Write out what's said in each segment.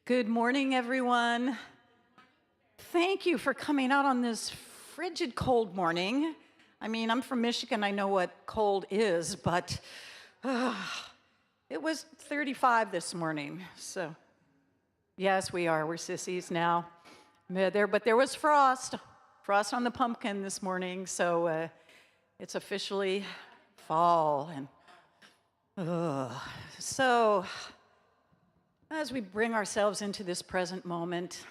Good morning, everyone. Thank you for coming out on this frigid cold morning. I mean, I'm from Michigan, I know what cold is, but it was 35 this morning. So, yes, we're sissies now. But there was frost on the pumpkin this morning, so it's officially fall. So, as we bring ourselves into this present moment,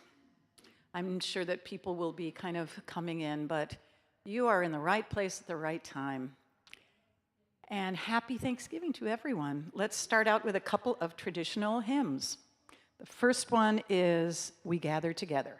I'm sure that people will be kind of coming in, but you are in the right place at the right time. And happy Thanksgiving to everyone. Let's start out with a couple of traditional hymns. The first one is We Gather Together.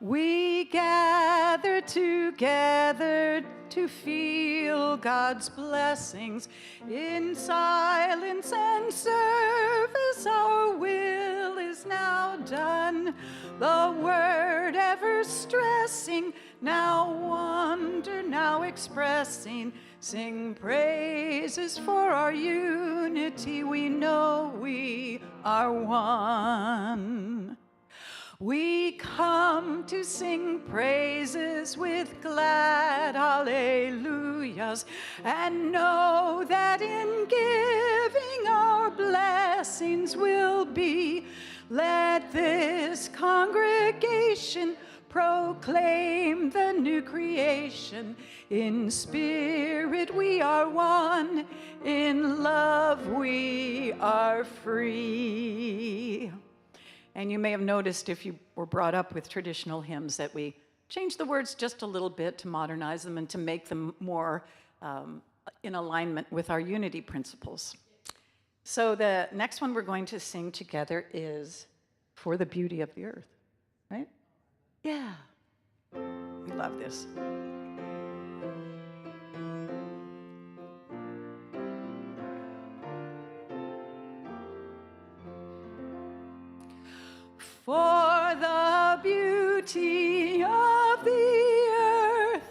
We gather together to feel God's blessings in silence and service. Our will is now done. The word ever stressing, now wonder, now expressing. Sing praises for our unity. We know we are one. We come to sing praises with glad hallelujahs and know that in giving our blessings will be. Let this congregation proclaim the new creation. In spirit we are one, in love we are free. And you may have noticed if you were brought up with traditional hymns that we changed the words just a little bit to modernize them and to make them more in alignment with our unity principles. So the next one we're going to sing together is For the Beauty of the Earth, right? Yeah, we love this. For the beauty of the earth,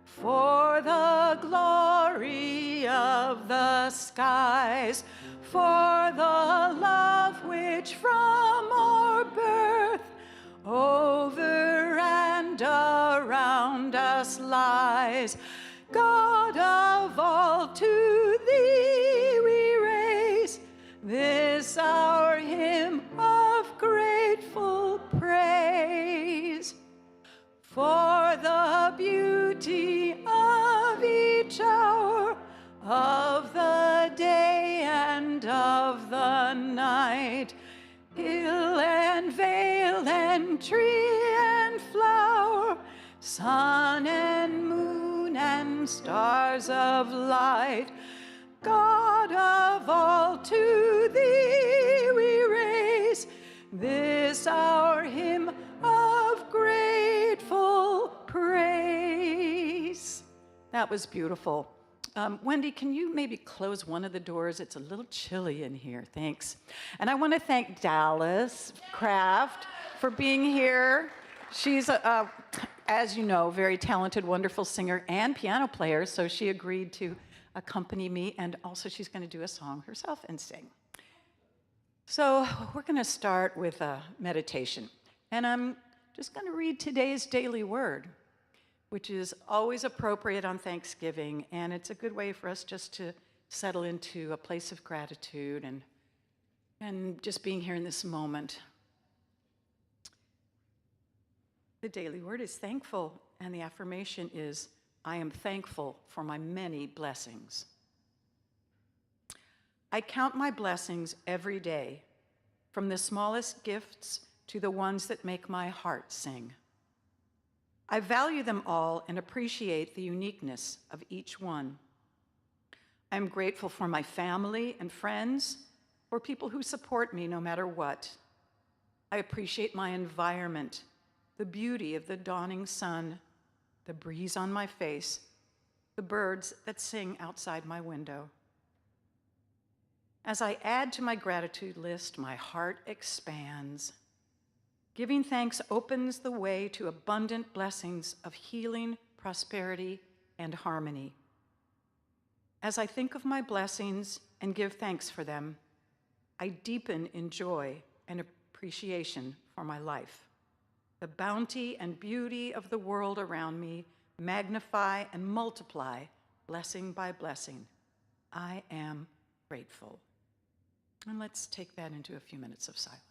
for the glory of the skies, for the love which from our birth over and around us lies. God of all, to thee we raise this our hymn of grateful praise. For the beauty of each hour of the day and of the night, hill and vale and tree and flower, sun and moon and stars of light, God of all, to thee we raise this our hymn of grateful praise. That was beautiful. Wendy, can you maybe close one of the doors? It's a little chilly in here. Thanks. And I want to thank Dallas Kraft for being here. She's, as you know, very talented, wonderful singer and piano player, so she agreed to accompany me, and also she's going to do a song herself and sing. So we're going to start with a meditation, and I'm just going to read today's daily word, which is always appropriate on Thanksgiving, and it's a good way for us just to settle into a place of gratitude and just being here in this moment. The daily word is thankful, and the affirmation is, I am thankful for my many blessings. I count my blessings every day, from the smallest gifts to the ones that make my heart sing. I value them all and appreciate the uniqueness of each one. I'm grateful for my family and friends, for people who support me no matter what. I appreciate my environment, the beauty of the dawning sun, the breeze on my face, the birds that sing outside my window. As I add to my gratitude list, my heart expands. Giving thanks opens the way to abundant blessings of healing, prosperity, and harmony. As I think of my blessings and give thanks for them, I deepen in joy and appreciation for my life. The bounty and beauty of the world around me magnify and multiply blessing by blessing. I am grateful. And let's take that into a few minutes of silence.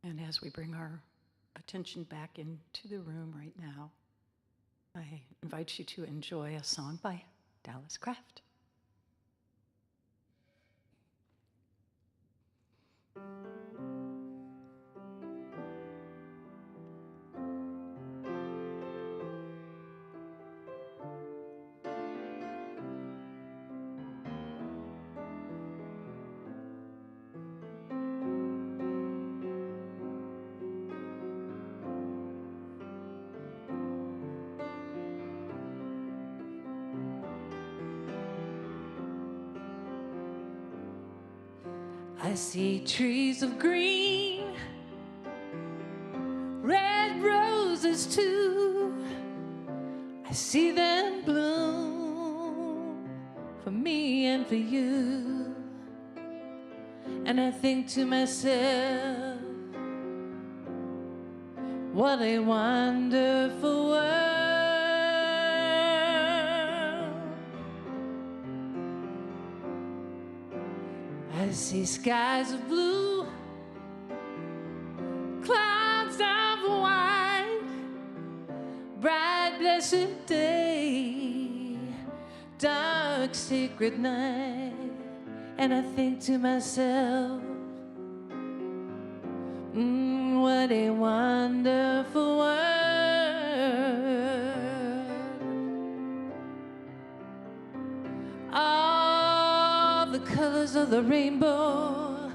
And as we bring our attention back into the room right now, I invite you to enjoy a song by Dallas Craft. I see trees of green, red roses too. I see them bloom for me and for you. And I think to myself, what a wonderful world. I see skies of blue, clouds of white, bright blessed day, dark sacred night. And I think to myself, what a wonderful world. All the colors of the rainbow,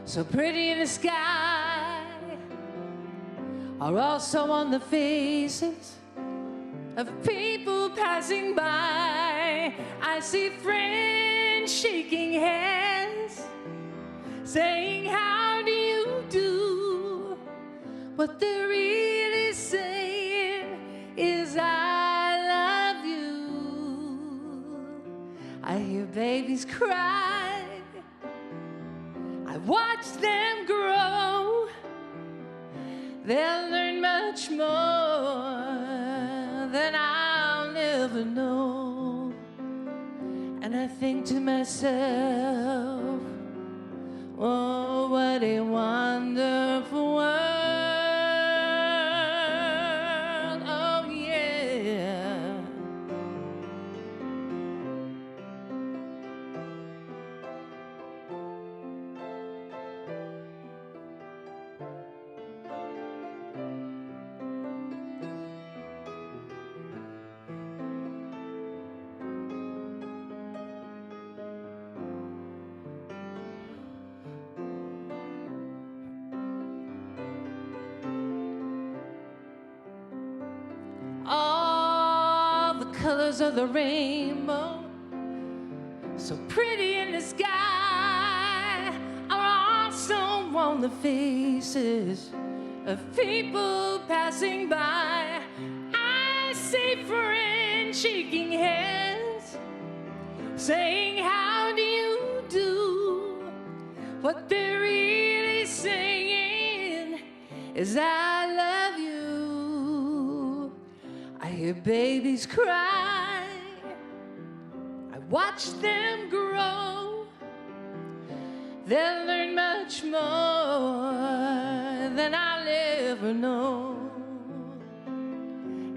so pretty in the sky, are also on the faces of people passing by. I see friends shaking hands, saying, how do you do? What they're really saying is, I love you. I hear babies cry, I watch them grow. They'll learn much more than I'll never know. And I think to myself, oh, what a wonderful world. colors of the rainbow, so pretty in the sky, are also on the faces of people passing by. I see friends shaking hands, saying, how do you do? What they're really saying is, I love you. I hear babies cry, I watch them grow. They'll learn much more than I'll ever know.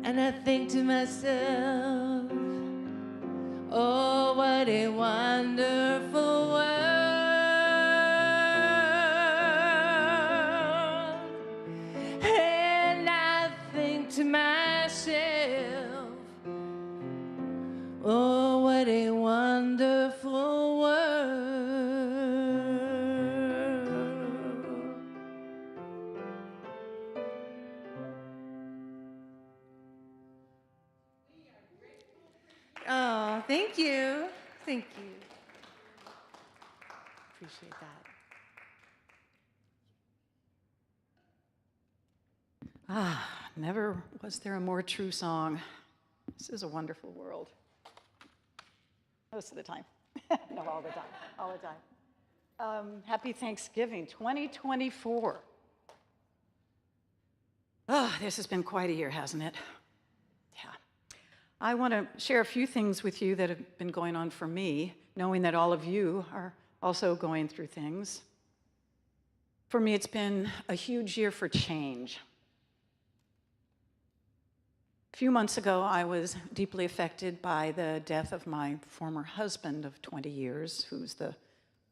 And I think to myself, oh, what a wonderful world. And I think to myself, oh, what a wonderful world. Oh, thank you. Thank you. Appreciate that. Never was there a more true song. This is a wonderful world. Most of the time. No, all the time. All the time. Happy Thanksgiving 2024. This has been quite a year, hasn't it? Yeah. I want to share a few things with you that have been going on for me, knowing that all of you are also going through things. For me, it's been a huge year for change. A few months ago, I was deeply affected by the death of my former husband of 20 years, who's the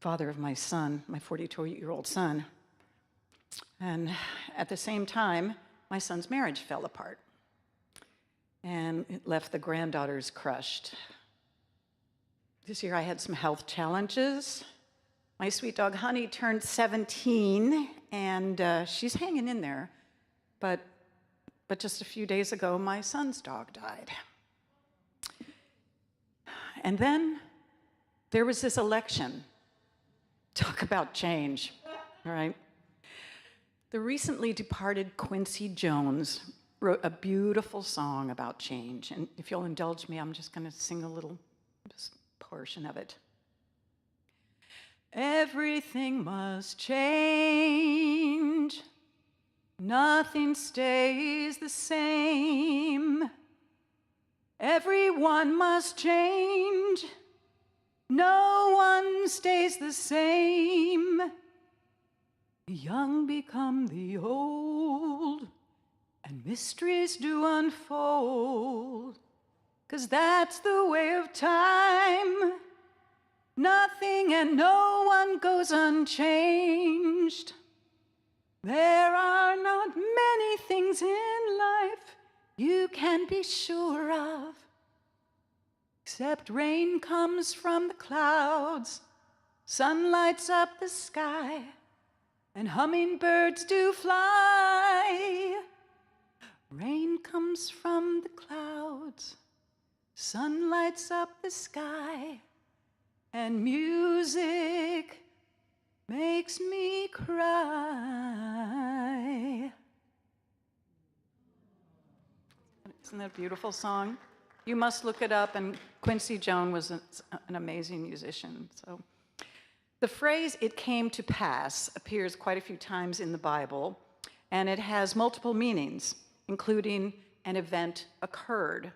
father of my son, my 42-year-old son. And at the same time, my son's marriage fell apart. And it left the granddaughters crushed. This year I had some health challenges. My sweet dog Honey turned 17, and she's hanging in there. But just a few days ago, my son's dog died. And then there was this election. Talk about change, all right? The recently departed Quincy Jones wrote a beautiful song about change. And if you'll indulge me, I'm just going to sing a little portion of it. Everything must change. Nothing stays the same. Everyone must change. No one stays the same. The young become the old, and mysteries do unfold, 'cause that's the way of time. Nothing and no one goes unchanged. There are not many things in life you can be sure of, except rain comes from the clouds, sun lights up the sky, and hummingbirds do fly. Rain comes from the clouds, sun lights up the sky, and music makes me cry. Isn't that a beautiful song? You must look it up, and Quincy Jones was an amazing musician. So, the phrase, "it came to pass," appears quite a few times in the Bible, and it has multiple meanings, including an event occurred.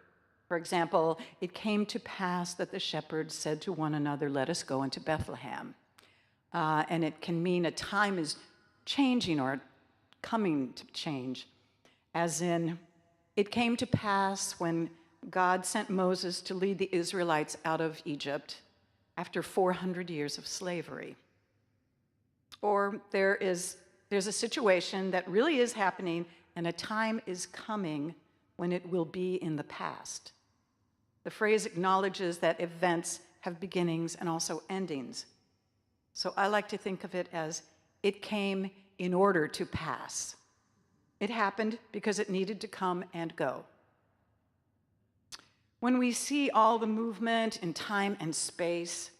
For example, it came to pass that the shepherds said to one another, "Let us go into Bethlehem." And it can mean a time is changing or coming to change, as in, it came to pass when God sent Moses to lead the Israelites out of Egypt after 400 years of slavery. Or there's a situation that really is happening, and a time is coming when it will be in the past. The phrase acknowledges that events have beginnings and also endings. So I like to think of it as, it came in order to pass. It happened because it needed to come and go. When we see all the movement in time and space,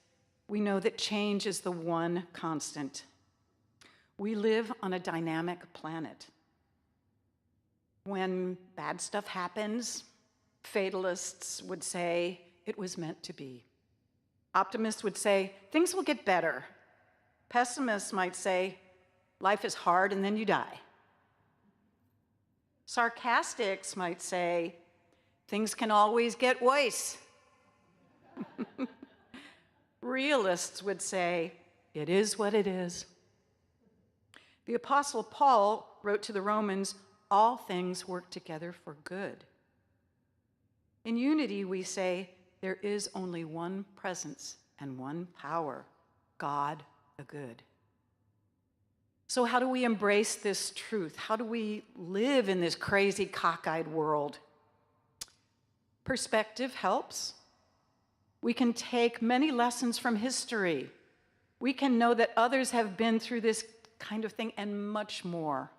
we know that change is the one constant. We live on a dynamic planet. When bad stuff happens, fatalists would say it was meant to be. Optimists would say things will get better. Pessimists might say life is hard and then you die. Sarcastics might say things can always get worse. Realists would say it is what it is. The Apostle Paul wrote to the Romans, all things work together for good. In unity, we say there is only one presence and one power, God the good. So how do we embrace this truth? How do we live in this crazy, cockeyed world? Perspective helps. We can take many lessons from history. We can know that others have been through this kind of thing and much more.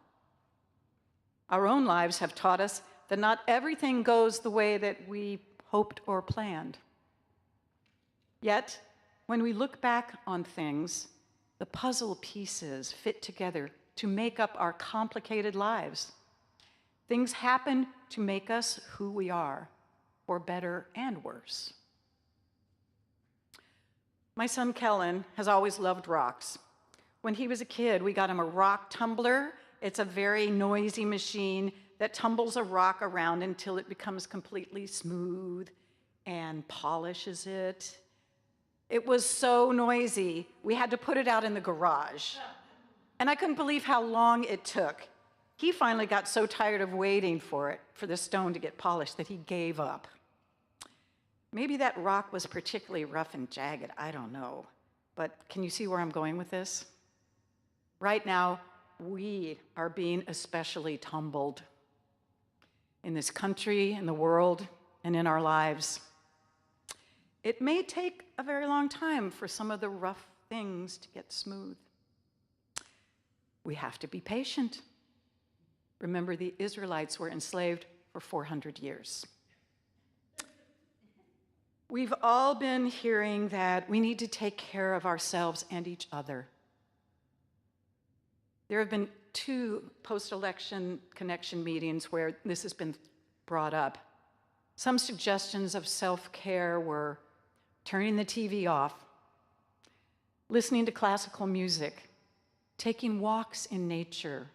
Our own lives have taught us that not everything goes the way that we hoped or planned. Yet, when we look back on things, the puzzle pieces fit together to make up our complicated lives. Things happen to make us who we are, for better and worse. My son Kellen has always loved rocks. When he was a kid, we got him a rock tumbler. It's a very noisy machine that tumbles a rock around until it becomes completely smooth and polishes it. It was so noisy, we had to put it out in the garage. And I couldn't believe how long it took. He finally got so tired of waiting for the stone to get polished, that he gave up. Maybe that rock was particularly rough and jagged, I don't know. But can you see where I'm going with this? Right now, we are being especially tumbled in this country, in the world, and in our lives. It may take a very long time for some of the rough things to get smooth. We have to be patient. Remember, the Israelites were enslaved for 400 years. We've all been hearing that we need to take care of ourselves and each other. There have been 2 post-election connection meetings where this has been brought up. Some suggestions of self-care were turning the TV off, listening to classical music, taking walks in nature,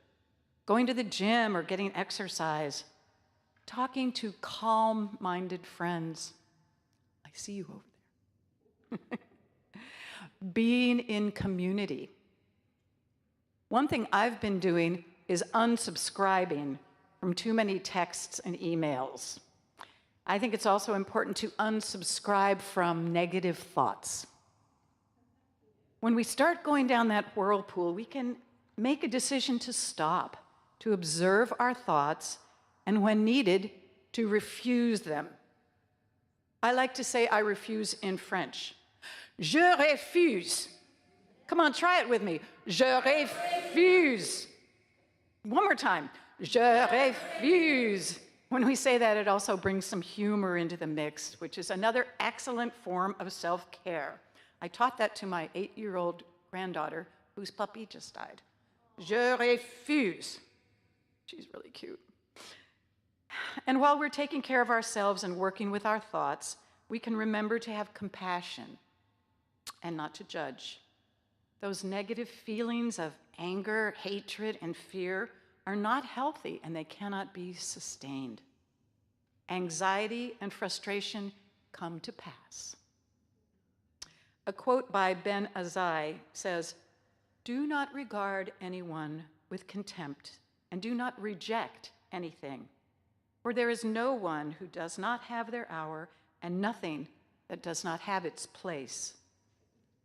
going to the gym or getting exercise, talking to calm-minded friends. I see you over there. Being in community. One thing I've been doing is unsubscribing from too many texts and emails. I think it's also important to unsubscribe from negative thoughts. When we start going down that whirlpool, we can make a decision to stop, to observe our thoughts, and when needed, to refuse them. I like to say I refuse in French. Je refuse. Come on, try it with me. Je refuse. One more time. Je refuse. When we say that, it also brings some humor into the mix, which is another excellent form of self-care. I taught that to my 8-year-old granddaughter, whose puppy just died. Je refuse. She's really cute. And while we're taking care of ourselves and working with our thoughts, we can remember to have compassion and not to judge. Those negative feelings of anger, hatred, and fear are not healthy, and they cannot be sustained. Anxiety and frustration come to pass. A quote by Ben Azai says, "Do not regard anyone with contempt, and do not reject anything. For there is no one who does not have their hour, and nothing that does not have its place."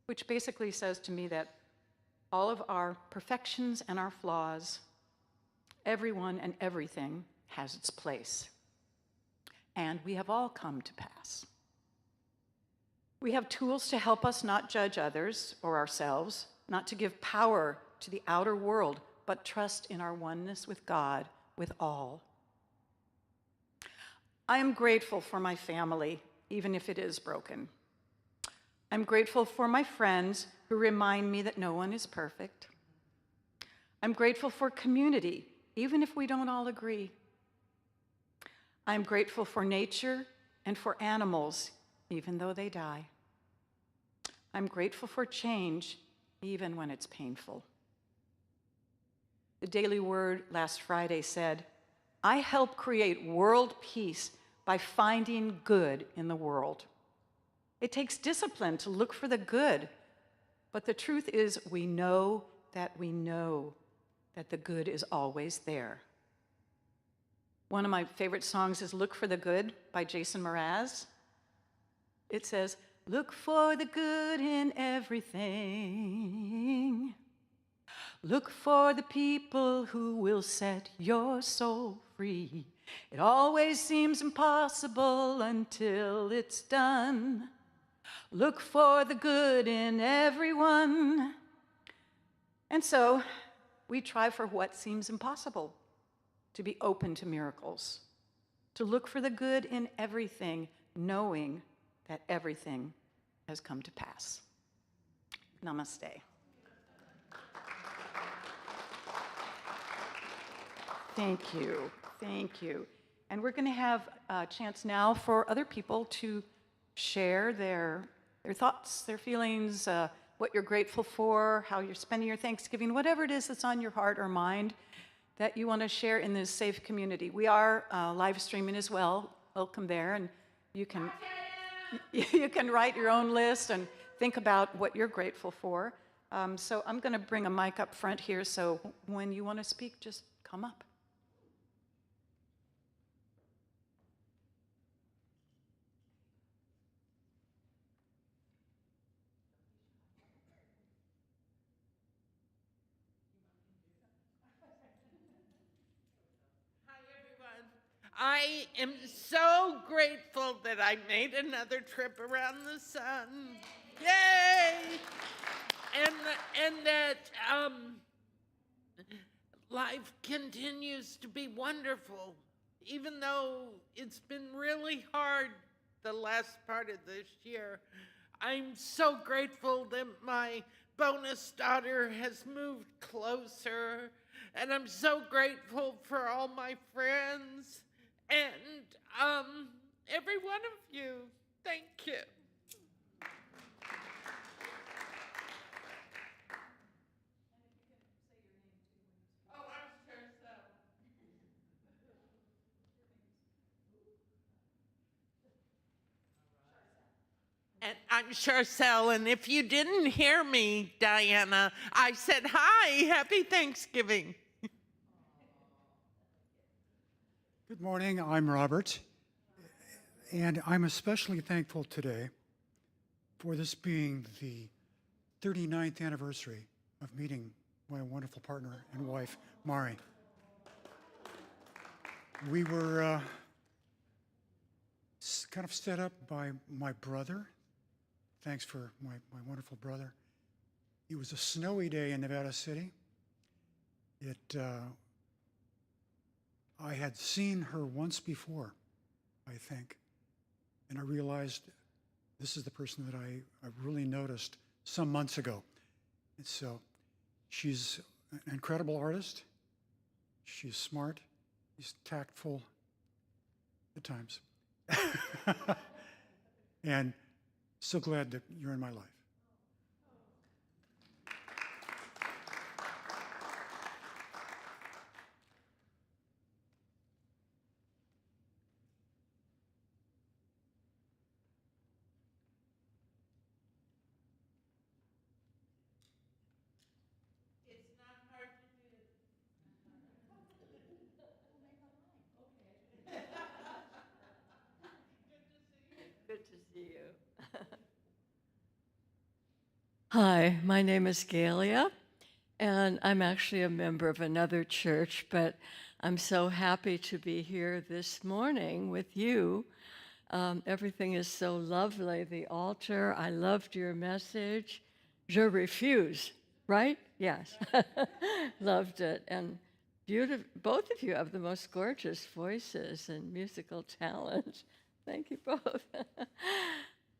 Which basically says to me that all of our perfections and our flaws, everyone and everything has its place. And we have all come to pass. We have tools to help us not judge others or ourselves, not to give power to the outer world, but trust in our oneness with God, with all. I am grateful for my family, even if it is broken. I'm grateful for my friends who remind me that no one is perfect. I'm grateful for community, even if we don't all agree. I'm grateful for nature and for animals, even though they die. I'm grateful for change, even when it's painful. The Daily Word last Friday said, I help create world peace by finding good in the world. It takes discipline to look for the good, but the truth is we know that the good is always there. One of my favorite songs is Look for the Good by Jason Mraz. It says, look for the good in everything. Look for the people who will set your soul free. It always seems impossible until it's done. Look for the good in everyone. And so we try for what seems impossible, to be open to miracles, to look for the good in everything, knowing that everything has come to pass. Namaste. Thank you. Thank you. And we're going to have a chance now for other people to share their thoughts, their feelings, what you're grateful for, how you're spending your Thanksgiving, whatever it is that's on your heart or mind that you want to share in this safe community. We are live streaming as well. Welcome there. And you can write your own list and think about what you're grateful for. So I'm going to bring a mic up front here, so when you want to speak, just come up. I am so grateful that I made another trip around the sun. Yay! And that life continues to be wonderful, even though it's been really hard the last part of this year. I'm so grateful that my bonus daughter has moved closer, and I'm so grateful for all my friends. And every one of you, thank you. Oh, I'm sure so. And I'm Charcel, and if you didn't hear me, Diana, I said, hi, happy Thanksgiving. Good morning, I'm Robert, and I'm especially thankful today for this being the 39th anniversary of meeting my wonderful partner and wife, Mari. We were kind of set up by my brother. Thanks for my wonderful brother. It was a snowy day in Nevada City. I had seen her once before, I think, and I realized this is the person that I really noticed some months ago. And so she's an incredible artist. She's smart. She's tactful at times. And so glad that you're in my life. Hi, my name is Galia, and I'm actually a member of another church, but I'm so happy to be here this morning with you. Everything is so lovely. The altar, I loved your message. Je refuse, right? Yes. Loved it. And beautiful. Both of you have the most gorgeous voices and musical talent. Thank you both.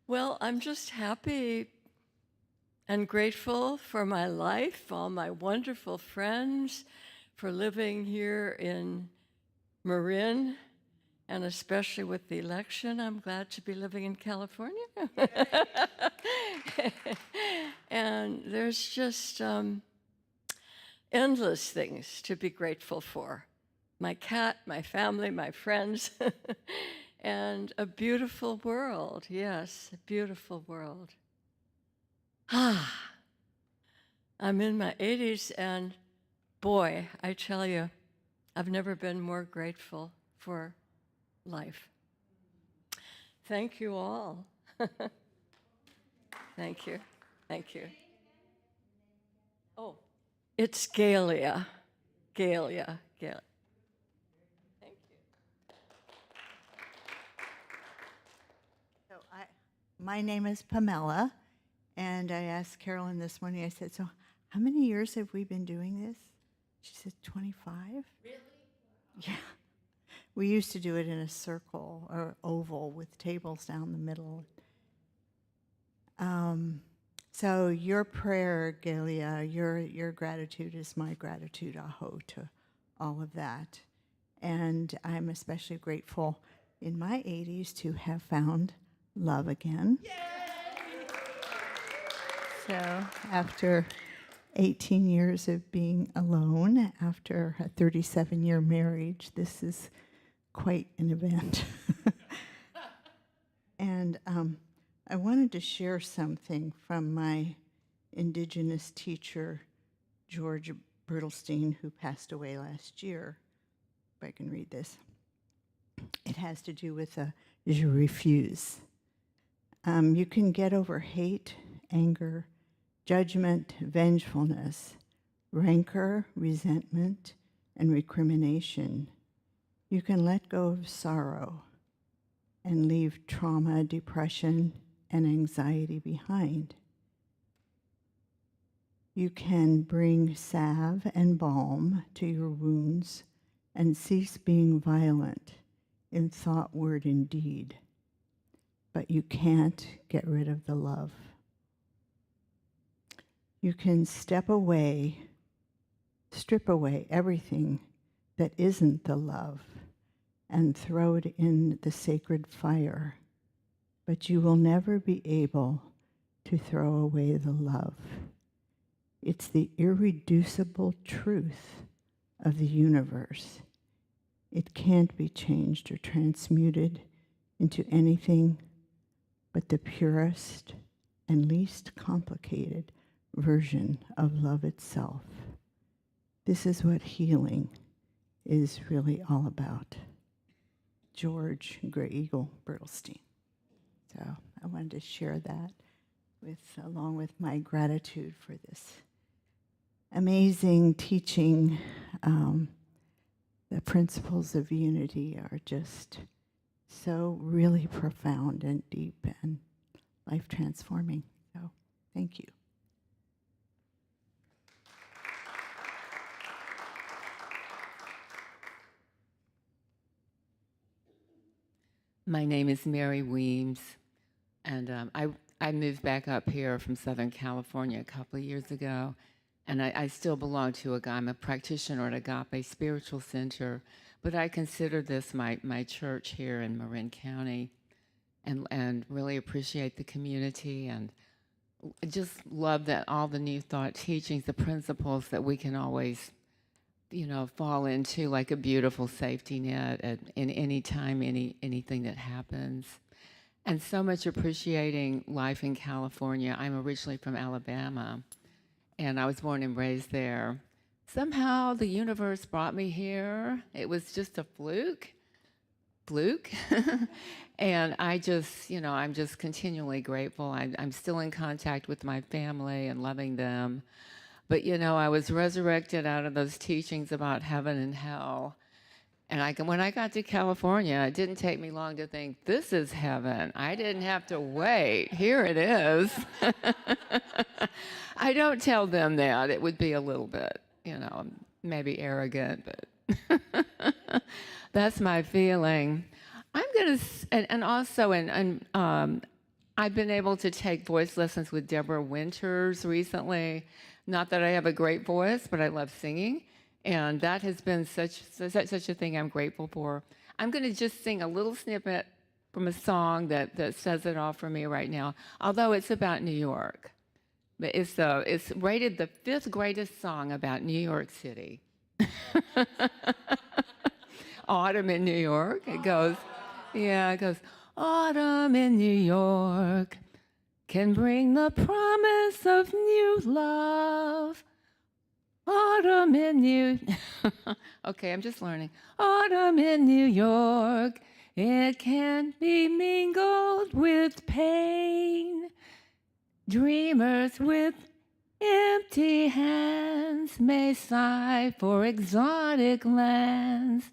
Well, I'm just happy and grateful for my life, all my wonderful friends, for living here in Marin, and especially with the election, I'm glad to be living in California. And there's just endless things to be grateful for. My cat, my family, my friends, and a beautiful world. Yes, a beautiful world. I'm in my 80s, and boy, I tell you, I've never been more grateful for life. Thank you all. Thank you. Thank you. Oh, it's Galia. Galia. Galia. Thank you. So my name is Pamela, and I asked Carolyn this morning, I said, so how many years have we been doing this? She said, 25. Really? Yeah. We used to do it in a circle or oval with tables down the middle. So your prayer, Galia, your gratitude is my gratitude, aho, to all of that. And I'm especially grateful in my 80s to have found love again. Yay! So after 18 years of being alone, after a 37-year marriage, this is quite an event. And I wanted to share something from my Indigenous teacher, George Bertelstein, who passed away last year. If I can read this. It has to do with je refuse. You can get over hate, anger, judgment, vengefulness, rancor, resentment, and recrimination. You can let go of sorrow and leave trauma, depression, and anxiety behind. You can bring salve and balm to your wounds and cease being violent in thought, word, and deed. But you can't get rid of the love. You can strip away everything that isn't the love and throw it in the sacred fire, but you will never be able to throw away the love. It's the irreducible truth of the universe. It can't be changed or transmuted into anything but the purest and least complicated version of love itself. This is what healing is really all about. George Gray Eagle Bertelstein. So I wanted to share that along with my gratitude for this amazing teaching. The principles of unity are just so really profound and deep and life transforming. So thank you. My name is Mary Weems, and I moved back up here from Southern California a couple of years ago, and I still belong to I'm a practitioner at Agape Spiritual Center, but I consider this my church here in Marin County, and really appreciate the community, and just love that all the New Thought teachings, the principles that we can always fall into like a beautiful safety net in any time, anything that happens. And so much appreciating life in California. I'm originally from Alabama, and I was born and raised there. Somehow the universe brought me here. It was just a fluke. And I just, I'm just continually grateful. I'm still in contact with my family and loving them. But, I was resurrected out of those teachings about heaven and hell. And when I got to California, it didn't take me long to think, this is heaven. I didn't have to wait. Here it is. I don't tell them that. It would be a little bit, maybe arrogant, but that's my feeling. I'm going to, and also, I've been able to take voice lessons with Deborah Winters recently. Not that I have a great voice, but I love singing. And that has been such a thing I'm grateful for. I'm going to just sing a little snippet from a song that says it all for me right now, although it's about New York. But it's rated the 5th greatest song about New York City. Autumn in New York. It goes, autumn in New York can bring the promise of new love. Autumn in New Okay, I'm just learning. Autumn in New York, it can be mingled with pain. Dreamers with empty hands may sigh for exotic lands,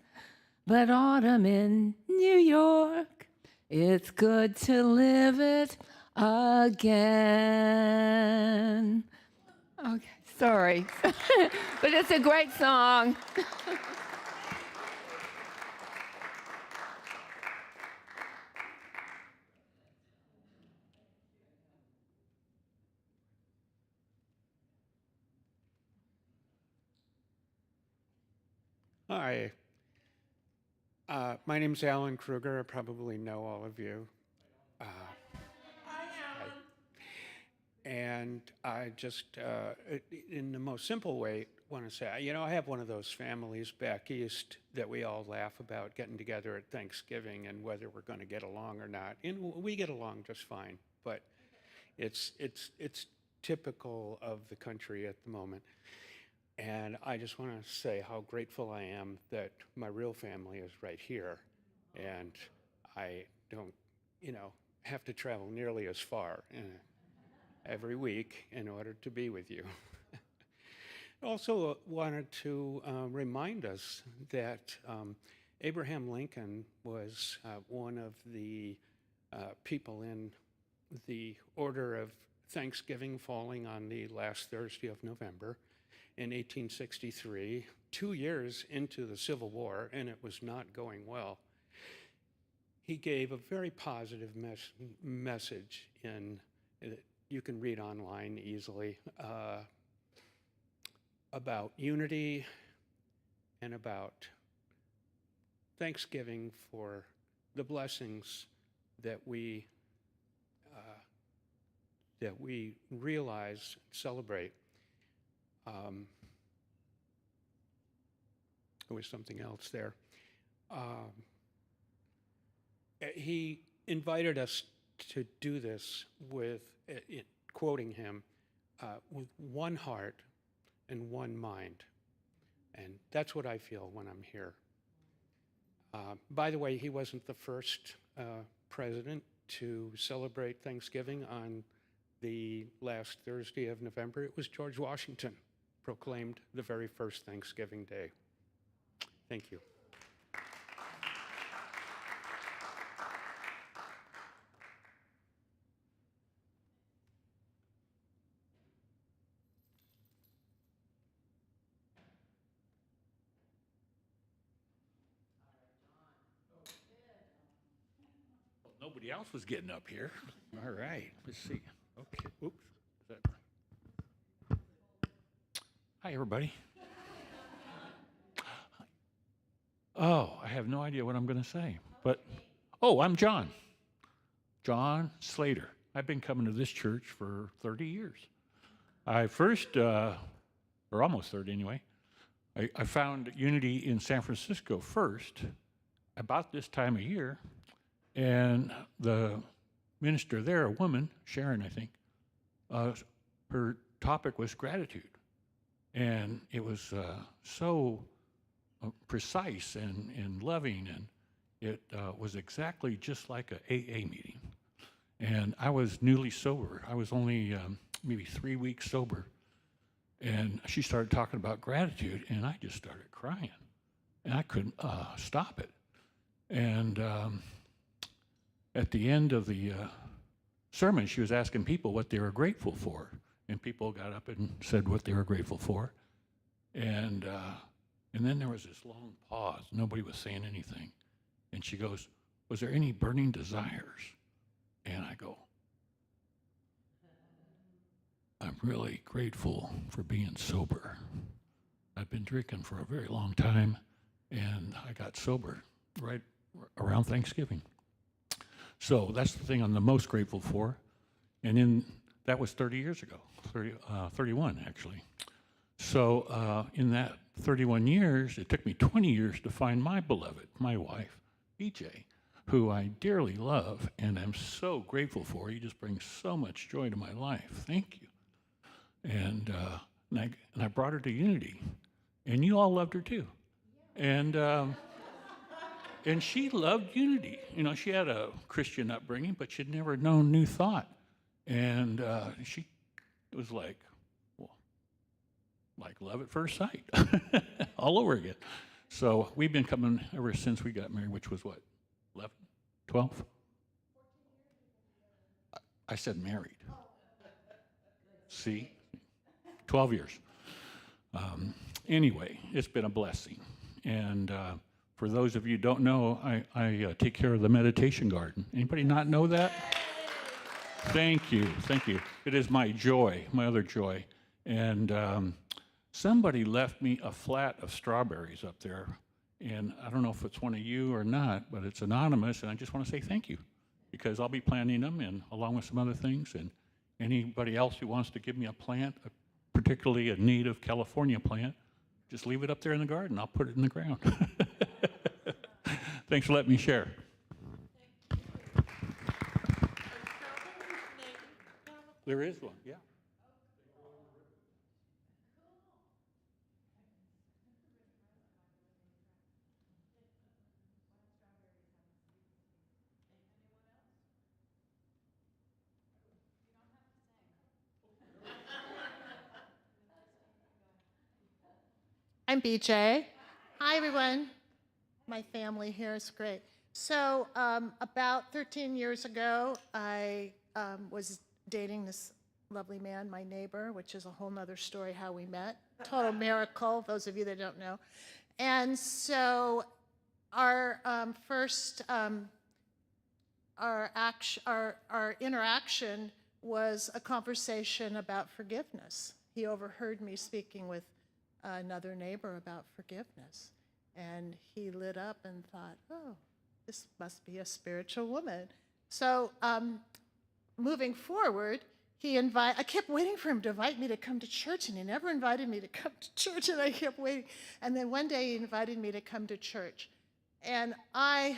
but autumn in New York, it's good to live it again. Okay, sorry, but it's a great song. Hi. My name's Alan Kruger. I probably know all of you. And I just, in the most simple way, want to say, I have one of those families back east that we all laugh about getting together at Thanksgiving and whether we're going to get along or not. And we get along just fine, but it's typical of the country at the moment. And I just want to say how grateful I am that my real family is right here, and I don't, have to travel nearly as far every week in order to be with you. Also wanted to remind us that Abraham Lincoln was one of the people in the Order of Thanksgiving falling on the last Thursday of November in 1863, 2 years into the Civil War, and it was not going well. He gave a very positive message you can read online easily, about unity and about Thanksgiving for the blessings that we realize, celebrate. There was something else there. He invited us to do this with, quoting him, with one heart and one mind. And that's what I feel when I'm here. By the way, he wasn't the first president to celebrate Thanksgiving on the last Thursday of November. It was George Washington proclaimed the very first Thanksgiving Day. Thank you. Nobody else was getting up here. All right, let's see. Okay, oops. Hi, everybody. Oh, I have no idea what I'm going to say, but, I'm John. John Slater. I've been coming to this church for 30 years. I first, or almost 30 anyway, I found Unity in San Francisco first, about this time of year, and the minister there, a woman, Sharon, I think, her topic was gratitude. And it was so precise and loving, and it was exactly just like a AA meeting. And I was newly sober. I was only maybe 3 weeks sober. And she started talking about gratitude, and I just started crying. And I couldn't stop it. And at the end of the sermon, she was asking people what they were grateful for. And people got up and said what they were grateful for. And then there was this long pause. Nobody was saying anything. And she goes, "Was there any burning desires?" And I go, "I'm really grateful for being sober. I've been drinking for a very long time, and I got sober right around Thanksgiving." So that's the thing I'm the most grateful for. And that was 30 years ago, 31 actually. So in that 31 years, it took me 20 years to find my beloved, my wife, EJ, who I dearly love and am so grateful for. He just brings so much joy to my life. Thank you. And I brought her to Unity, and you all loved her too. And she loved Unity. You know, she had a Christian upbringing, but she'd never known New Thought. And it was like, well, like love at first sight, all over again. So we've been coming ever since we got married, which was what, 11, 12? I said married. See? 12 years. Anyway, it's been a blessing. And for those of you who don't know, I take care of the meditation garden. Anybody not know that? Thank you. Thank you. It is my joy, my other joy. And somebody left me a flat of strawberries up there. And I don't know if it's one of you or not, but it's anonymous. And I just want to say thank you, because I'll be planting them, and along with some other things. And anybody else who wants to give me a plant, particularly a native California plant, just leave it up there in the garden. I'll put it in the ground. Thanks for letting me share. There is one, yeah. I'm BJ. Hi, everyone. My family here is great. So about 13 years ago, I was dating this lovely man, my neighbor, which is a whole nother story how we met. Total miracle, those of you that don't know. And so our our interaction was a conversation about forgiveness. He overheard me speaking with another neighbor about forgiveness. And he lit up and thought, oh, this must be a spiritual woman. So moving forward, I kept waiting for him to invite me to come to church, and he never invited me to come to church, and I kept waiting. And then one day he invited me to come to church. And I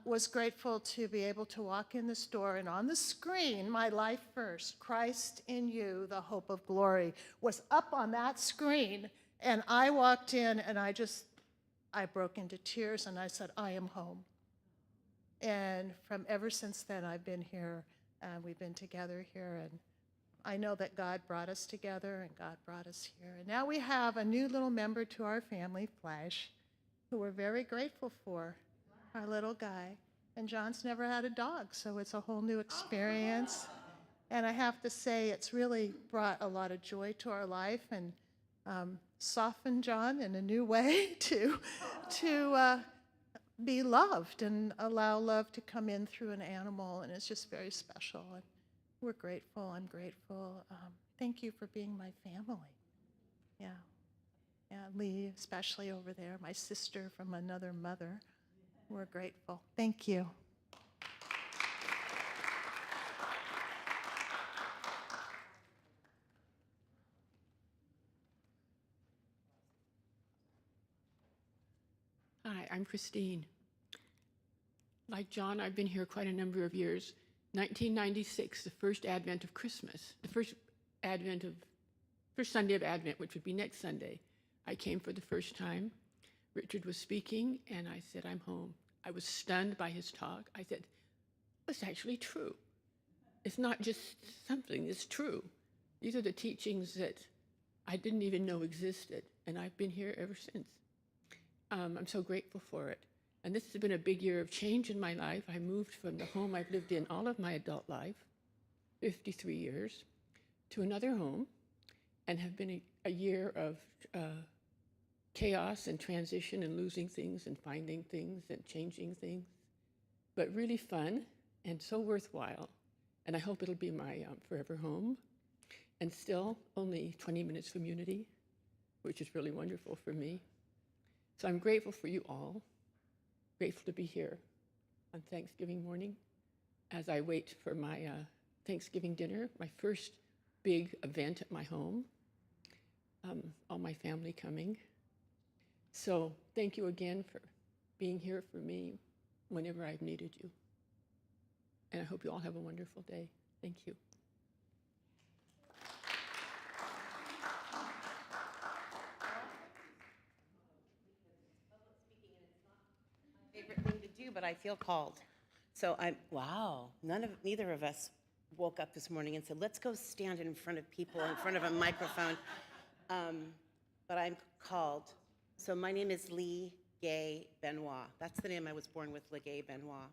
was grateful to be able to walk in this door, and on the screen, My Life First, Christ in You, the Hope of Glory, was up on that screen. And I walked in, and I broke into tears, and I said, I am home. And from ever since then, I've been here, and we've been together here, and I know that God brought us together, and God brought us here. And now we have a new little member to our family, Flash, who we're very grateful for, our little guy. And John's never had a dog, so it's a whole new experience. And I have to say, it's really brought a lot of joy to our life, and softened John in a new way to be loved and allow love to come in through an animal, and it's just very special. And we're grateful. I'm grateful. Thank you for being my family. Yeah. Yeah, Lee, especially over there, my sister from another mother. We're grateful. Thank you. Hi, I'm Christine. Like John, I've been here quite a number of years. 1996, the first Advent of Christmas, the first Sunday of Advent, which would be next Sunday, I came for the first time. Richard was speaking, and I said, I'm home. I was stunned by his talk. I said, it's actually true. It's not just something, it's true. These are the teachings that I didn't even know existed, and I've been here ever since. I'm so grateful for it. And this has been a big year of change in my life. I moved from the home I've lived in all of my adult life, 53 years, to another home. and have been a year of chaos and transition and losing things and finding things and changing things, but really fun and so worthwhile. And I hope it'll be my forever home. And still only 20 minutes from Unity, which is really wonderful for me. So I'm grateful for you all, grateful to be here on Thanksgiving morning as I wait for my Thanksgiving dinner, my first big event at my home, all my family coming. So thank you again for being here for me whenever I've needed you. And I hope you all have a wonderful day. Thank you. Favorite thing to do, but I feel called. So neither of us woke up this morning and said, let's go stand in front of people, in front of a microphone. But I'm called. So my name is Lee Gay Benoit. That's the name I was born with, Lee Gay Benoit.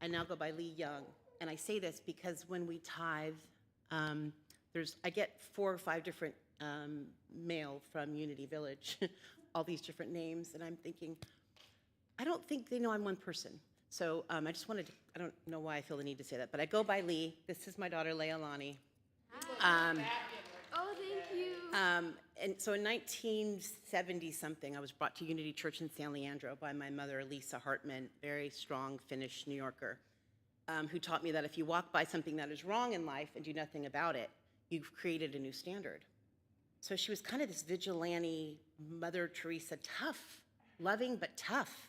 I now go by Lee Young. And I say this because when we tithe, I get 4 or 5 different mail from Unity Village, all these different names, and I'm thinking, I don't think they know I'm one person. So I just wanted to, I don't know why I feel the need to say that, but I go by Lee. This is my daughter, Leilani. Oh, thank you. And so in 1970-something, I was brought to Unity Church in San Leandro by my mother, Lisa Hartman, very strong Finnish New Yorker, who taught me that if you walk by something that is wrong in life and do nothing about it, you've created a new standard. So she was kind of this vigilante, Mother Teresa, tough, loving but tough,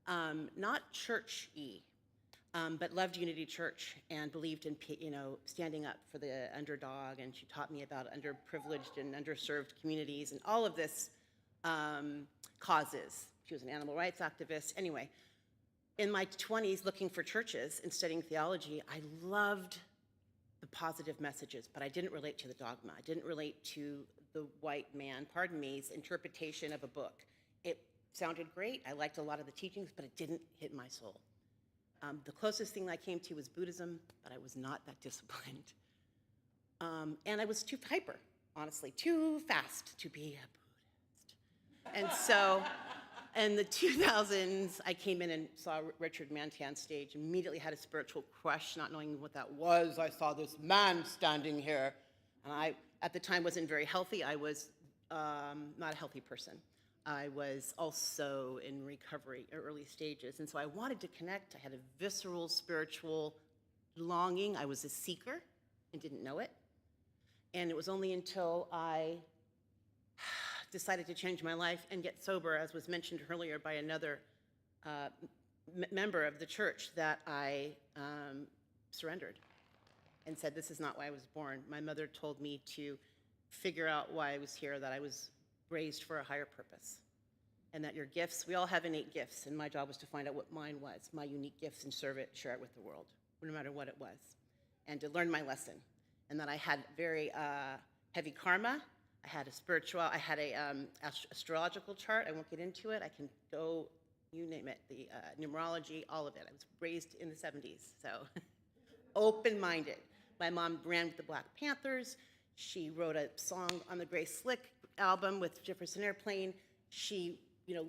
not church-y, but loved Unity Church and believed in, standing up for the underdog. And she taught me about underprivileged and underserved communities and all of this causes. She was an animal rights activist. Anyway, in my 20s, looking for churches and studying theology, I loved the positive messages, but I didn't relate to the dogma. I didn't relate to the white man, pardon me's, interpretation of a book. It sounded great. I liked a lot of the teachings, but it didn't hit my soul. The closest thing I came to was Buddhism, but I was not that disciplined. And I was too hyper, honestly, too fast to be a Buddhist. And so in the 2000s, I came in and saw Richard Mantan stage, immediately had a spiritual crush, not knowing what that was. I saw this man standing here. And I, at the time, wasn't very healthy. I was not a healthy person. I was also in recovery, early stages. And so I wanted to connect. I had a visceral spiritual longing. I was a seeker and didn't know it. And it was only until I decided to change my life and get sober, as was mentioned earlier by another member of the church, that I surrendered and said, this is not why I was born. My mother told me to figure out why I was here, that I was raised for a higher purpose, and that your gifts, we all have innate gifts, and my job was to find out what mine was, my unique gifts, and share it with the world, no matter what it was, and to learn my lesson. And that I had very heavy karma. I had a astrological chart. I won't get into it. I can go, you name it, the numerology, all of it. I was raised in the 70s, so open-minded. My mom ran with the Black Panthers. She wrote a song on the Grace Slick album with Jefferson Airplane. She,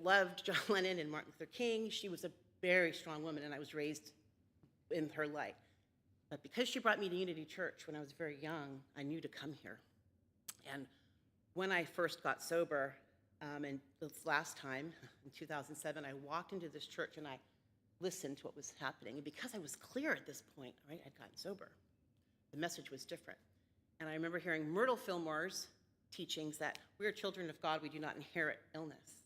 loved John Lennon and Martin Luther King. She was a very strong woman, and I was raised in her light. But because she brought me to Unity Church when I was very young, I knew to come here. And when I first got sober, and this last time, in 2007, I walked into this church and I listened to what was happening. And because I was clear at this point, right, I'd gotten sober, the message was different. And I remember hearing Myrtle Fillmore's teachings that we are children of God, we do not inherit illness,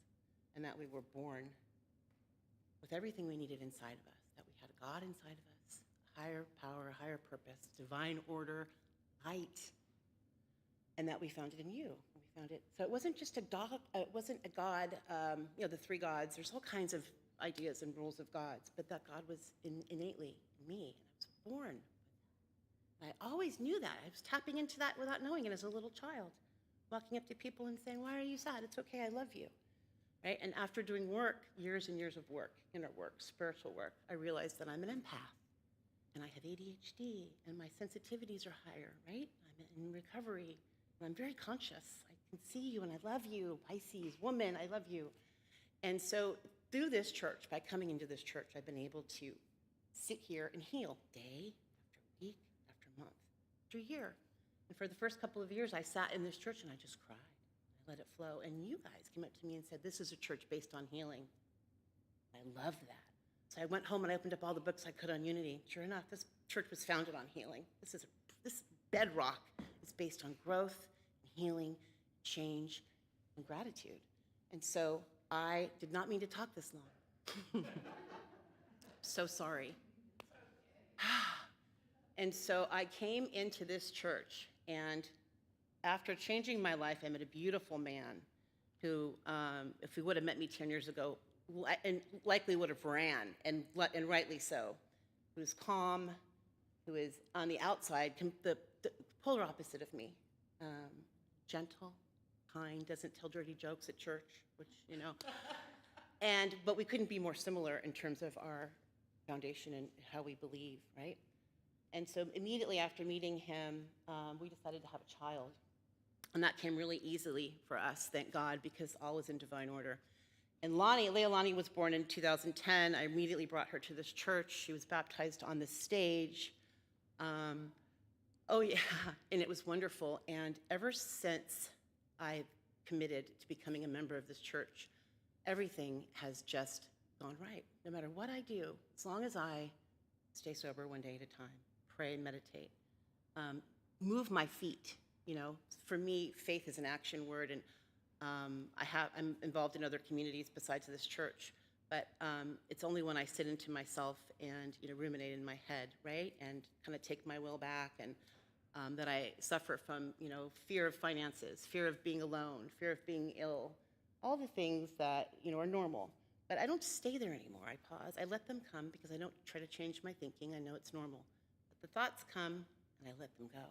and that we were born with everything we needed inside of us, that we had a God inside of us, a higher power, a higher purpose, divine order, light, and that we found it in you. We found it. So it wasn't just a dog, it wasn't a God, the 3 gods. There's all kinds of ideas and rules of gods, but that God was innately in me, and I was born. I always knew that. I was tapping into that without knowing it as a little child, walking up to people and saying, why are you sad? It's okay, I love you, right? And after doing work, years and years of work, inner work, spiritual work, I realized that I'm an empath, and I have ADHD, and my sensitivities are higher, right? I'm in recovery, And I'm very conscious. I can see you and I love you. Pisces, woman, I love you. And so through this church, by coming into this church, I've been able to sit here and heal day after week after month after year. And for the first couple of years, I sat in this church and I just cried. I let it flow. And you guys came up to me and said, this is a church based on healing. I love that. So I went home and I opened up all the books I could on unity. Sure enough, this church was founded on healing. This bedrock is based on growth, healing, change, and gratitude. And so I did not mean to talk this long. So sorry. And so I came into this church, and after changing my life, I met a beautiful man who, if he would have met me 10 years ago, and likely would have ran, and rightly so, who is calm, who is on the outside, the polar opposite of me, gentle, kind, doesn't tell dirty jokes at church, which, you know. But we couldn't be more similar in terms of our foundation and how we believe, right? And so immediately after meeting him, we decided to have a child. And that came really easily for us, thank God, because all was in divine order. And Leilani was born in 2010. I immediately brought her to this church. She was baptized on the stage. Oh yeah, and it was wonderful. And ever since I've committed to becoming a member of this church, everything has just gone right. No matter what I do, as long as I stay sober one day at a time, pray, meditate, move my feet. You know, for me, faith is an action word, and I'm involved in other communities besides this church. But it's only when I sit into myself and ruminate in my head, right, and kind of take my will back, and that I suffer from fear of finances, fear of being alone, fear of being ill, all the things that are normal. But I don't stay there anymore. I pause. I let them come because I don't try to change my thinking. I know it's normal. But the thoughts come, and I let them go.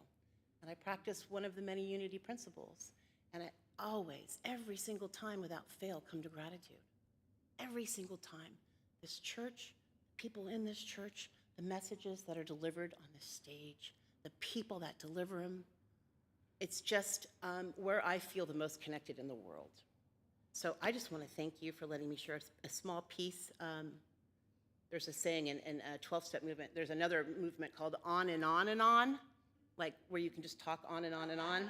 And I practice one of the many unity principles. And I always, every single time without fail, come to gratitude. Every single time. This church, people in this church, the messages that are delivered on the stage, the people that deliver them, it's just where I feel the most connected in the world. So I just want to thank you for letting me share a small piece. There's a saying in a 12-step movement, there's another movement called on and on and on, like where you can just talk on and on and on.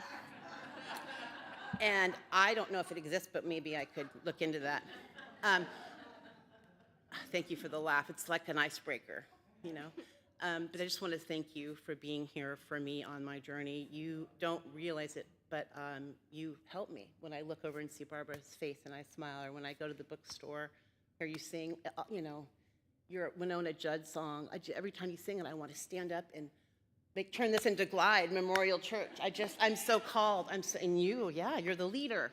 And I don't know if it exists, but maybe I could look into that. Thank you for the laugh. It's like an icebreaker, But I just want to thank you for being here for me on my journey. You don't realize it, but you help me. When I look over and see Barbara's face and I smile, or when I go to the bookstore, hear you sing, your Winona Judd song. Every time you sing it, I want to stand up and turn this into Glide Memorial Church. I'm so called. And you're the leader.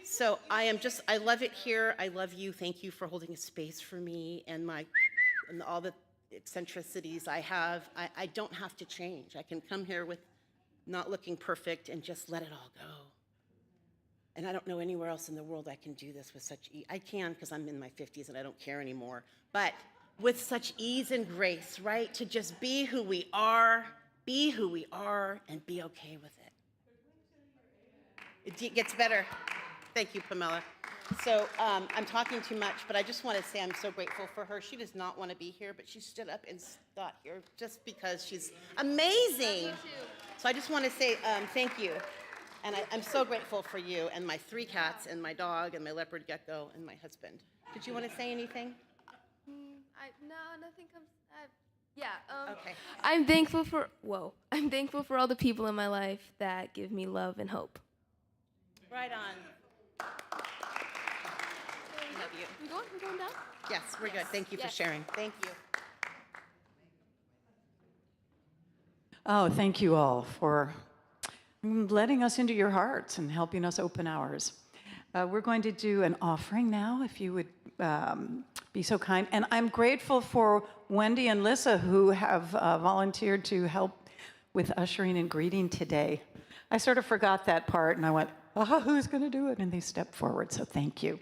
So I love it here. I love you. Thank you for holding a space for me and all the eccentricities I have. I don't have to change. I can come here with not looking perfect and just let it all go. And I don't know anywhere else in the world I can do this with such ease. I can because I'm in my 50s and I don't care anymore. But with such ease and grace, right? To just be who we are, and be okay with it. It gets better. Thank you, Pamela. So I'm talking too much, but I just want to say I'm so grateful for her. She does not want to be here, but she stood up and got here just because she's amazing. So I just want to say thank you. And I'm so grateful for you and my 3 cats and my dog and my leopard gecko and my husband. Did you want to say anything? No, nothing comes. Okay. I'm thankful for all the people in my life that give me love and hope. Right on. Love you. We're going down? Yes, we're good. Thank you for sharing. Thank you. Oh, thank you all for letting us into your hearts and helping us open ours. We're going to do an offering now, if you would be so kind. And I'm grateful for Wendy and Lissa, who have volunteered to help with ushering and greeting today. I sort of forgot that part, and I went, who's going to do it? And they stepped forward, so thank you.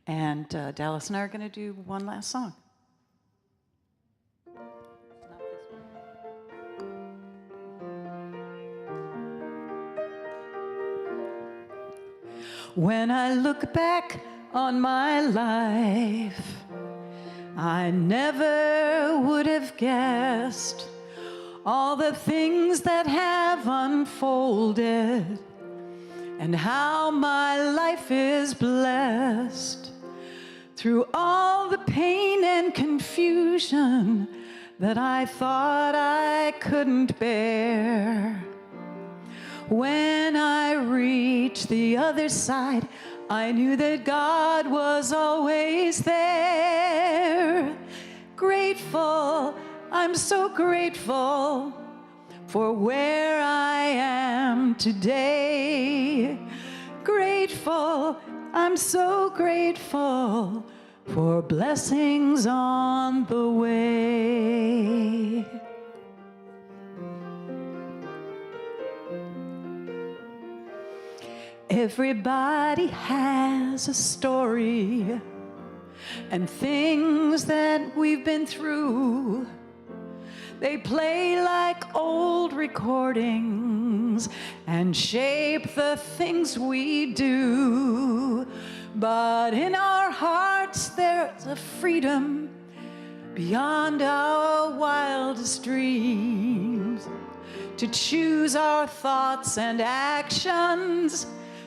And Dallas and I are going to do one last song. When I look back on my life, I never would have guessed all the things that have unfolded and how my life is blessed. Through all the pain and confusion that I thought I couldn't bear, when I reached the other side, I knew that God was always there. Grateful, I'm so grateful for where I am today. Grateful, I'm so grateful for blessings on the way. Everybody has a story and things that we've been through. They play like old recordings and shape the things we do. But in our hearts there's a freedom beyond our wildest dreams, to choose our thoughts and actions,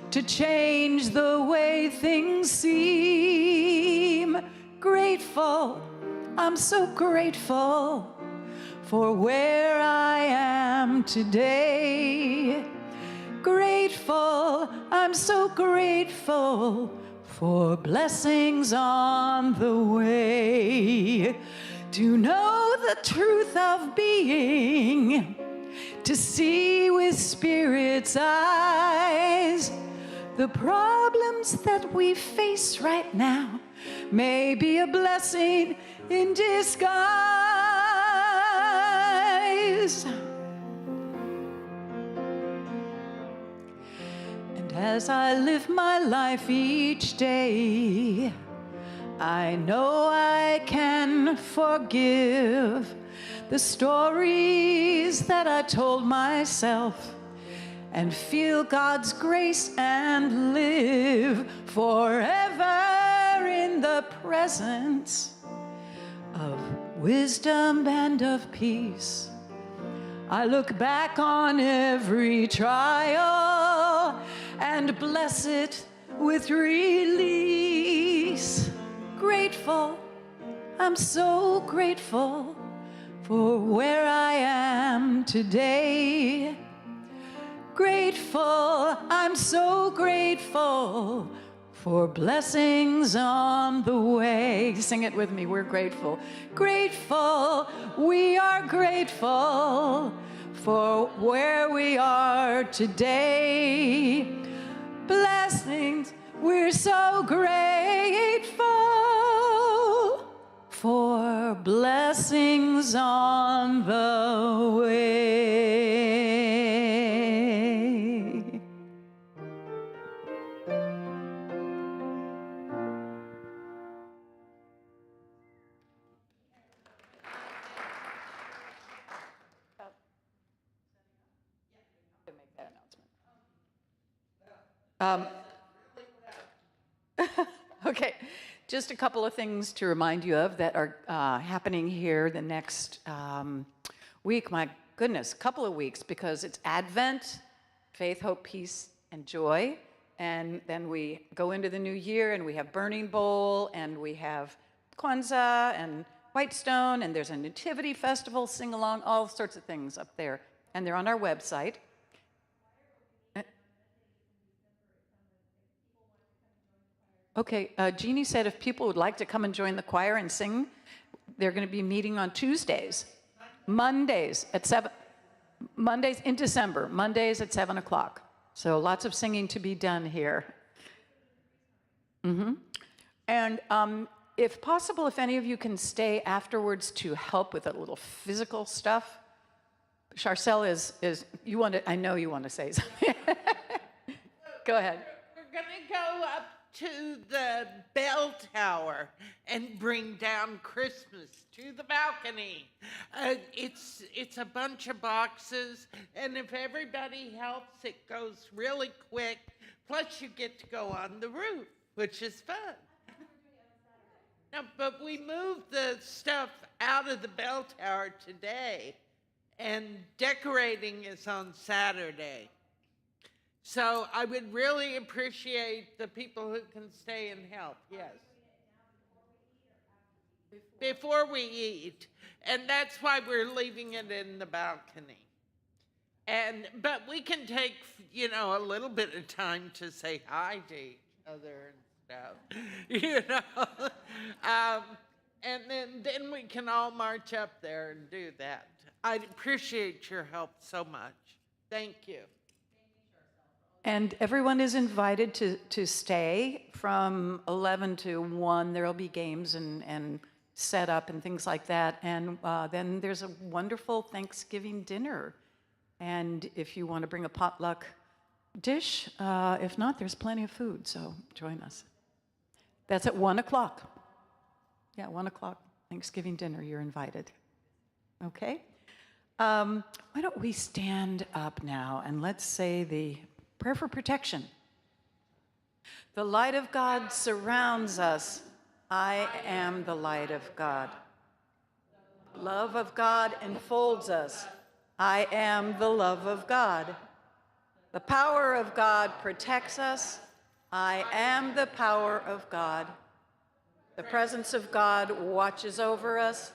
to change the way things seem. Grateful, I'm so grateful for where I am today. Grateful, I'm so grateful for blessings on the way. To know the truth of being, to see with Spirit's eyes, the problems that we face right now may be a blessing in disguise. And as I live my life each day, I know I can forgive the stories that I told myself, and feel God's grace and live forever in the presence of wisdom and of peace. I look back on every trial and bless it with release. Grateful, I'm so grateful for where I am today. Grateful, I'm so grateful for blessings on the way. Sing it with me, we're grateful. Grateful, we are grateful for where we are today. Blessings, we're so grateful for blessings on the way. Okay, just a couple of things to remind you of that are happening here the next week. My goodness, couple of weeks, because it's Advent, faith, hope, peace, and joy. And then we go into the new year and we have Burning Bowl and we have Kwanzaa and Whitestone, and there's a Nativity Festival, sing-along, all sorts of things up there. And they're on our website. Okay, Jeannie said if people would like to come and join the choir and sing, they're going to be meeting on Tuesdays, Mondays at 7, Mondays in December, Mondays at 7 o'clock. So lots of singing to be done here. And if possible, if any of you can stay afterwards to help with a little physical stuff. Charcel is you want to, I know you want to say something. Go ahead. We're going to go up to the bell tower and bring down Christmas to the balcony. It's a bunch of boxes, and if everybody helps, it goes really quick Plus, you get to go on the roof, which is fun. No, but we moved the stuff out of the bell tower today, and decorating is on Saturday. So I would really appreciate the people who can stay and help, yes. Before we eat. And that's why we're leaving it in the balcony. But we can take, a little bit of time to say hi to each other and stuff, and then we can all march up there and do that. I'd appreciate your help so much. Thank you. And everyone is invited to stay from 11 to 1. There'll be games and set up and things like that. And then there's a wonderful Thanksgiving dinner. And if you want to bring a potluck dish, if not, there's plenty of food, so join us. That's at 1 o'clock. Yeah, 1 o'clock, Thanksgiving dinner, you're invited. Okay? Why don't we stand up now and let's say the prayer for protection. The light of God surrounds us. I am the light of God. Love of God enfolds us. I am the love of God. The power of God protects us. I am the power of God. The presence of God watches over us.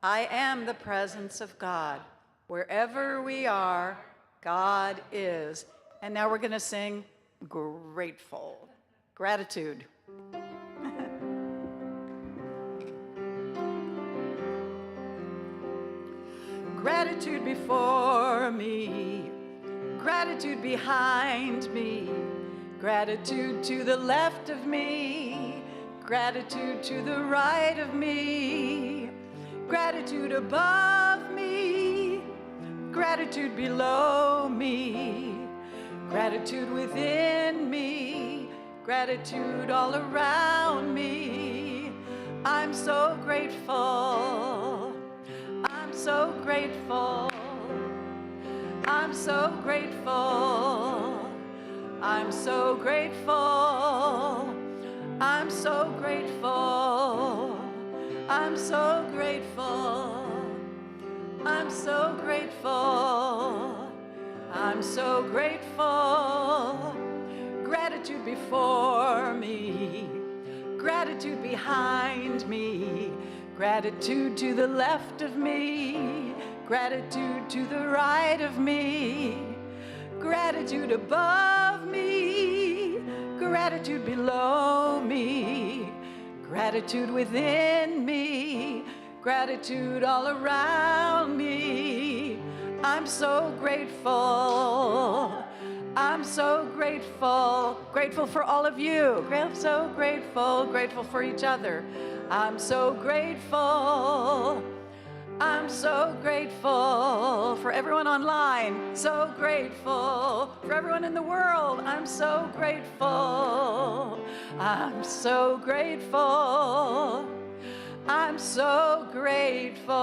I am the presence of God. Wherever we are, God is. And now we're going to sing Grateful. Gratitude. Gratitude before me, gratitude behind me, gratitude to the left of me, gratitude to the right of me, gratitude above me, gratitude below me, gratitude within me, gratitude all around me. I'm so grateful. I'm so grateful. I'm so grateful. I'm so grateful. I'm so grateful. I'm so grateful. I'm so grateful. I'm so grateful. Gratitude before me. Gratitude behind me. Gratitude to the left of me, gratitude to the right of me, gratitude above me, gratitude below me, gratitude within me, gratitude all around me. I'm so grateful. I'm so grateful. Grateful for all of you. I'm so grateful. Grateful for each other. I'm so grateful. I'm so grateful for everyone online. So grateful for everyone in the world. I'm so grateful. I'm so grateful. I'm so grateful.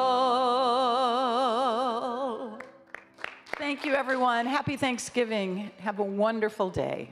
Thank you, everyone. Happy Thanksgiving. Have a wonderful day.